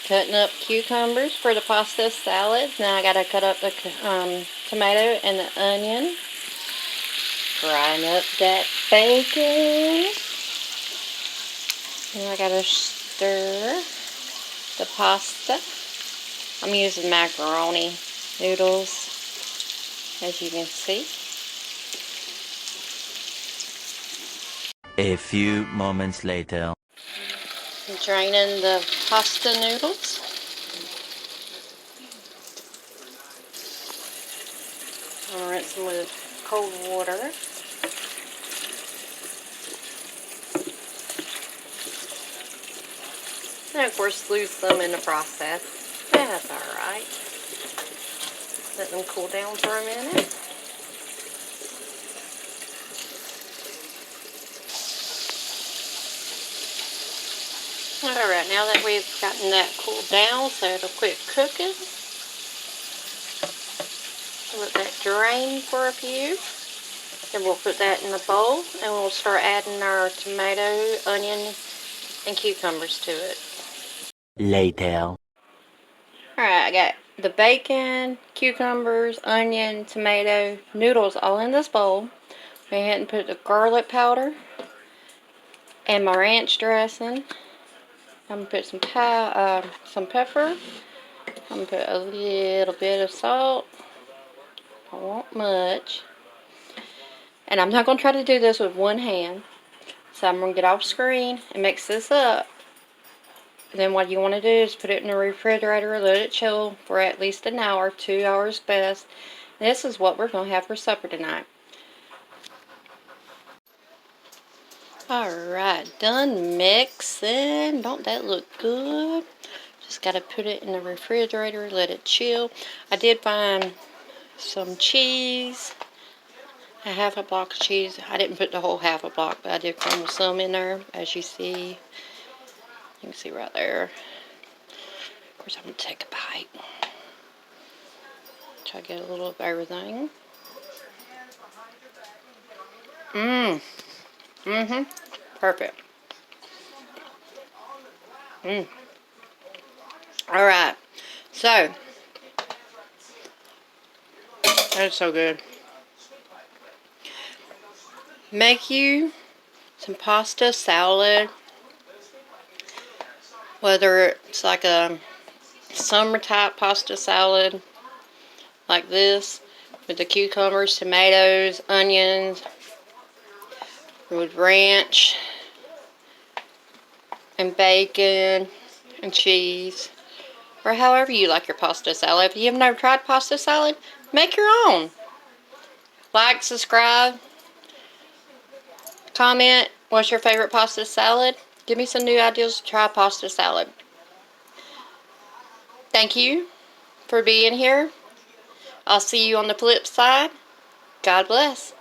Cutting up cucumbers for the pasta salad. Now I gotta cut up the tomato and the onion. Frying up that bacon. And I gotta stir the pasta. I'm using macaroni noodles, as you can see. A few moments later. I'm draining the pasta noodles. I'll rinse them with cold water. And of course lose some in the process. That's alright. Let them cool down for a minute. Alright, now that we've gotten that cooled down so it'll quit cooking, let that drain for a few. Then we'll put that in the bowl and we'll start adding our tomato, onion, and cucumbers to it. Later. Alright, I got the bacon, cucumbers, onion, tomato, noodles all in this bowl. Go ahead and put the garlic powder and my ranch dressing. I'm going to put some pepper. I'm going to put a little bit of salt. I don't want much. And I'm not going to try to do this with one hand. So I'm going to get off screen and mix this up. And then what you want to do is put it in the refrigerator, let it chill for at least an hour, 2 hours best. This is what we're going to have for supper tonight. Alright, done mixing. Don't that look good? Just got to put it in the refrigerator, let it chill. I did find some cheese. A half a block of cheese. I didn't put the whole half a block, but I did crumble some in there, as you see. You can see right there. Of course, I'm going to take a bite. Try to get a little of everything. Perfect. Alright. So, that's so good. Make you some pasta salad. Whether it's like a summer type pasta salad like this with the cucumbers, tomatoes, onions, with ranch and bacon and cheese, or however you like your pasta salad. If you've never tried pasta salad, make your own. Like, subscribe, comment what's your favorite pasta salad. Give me some new ideas to try pasta salad. Thank you for being here. I'll see you on the flip side. God bless.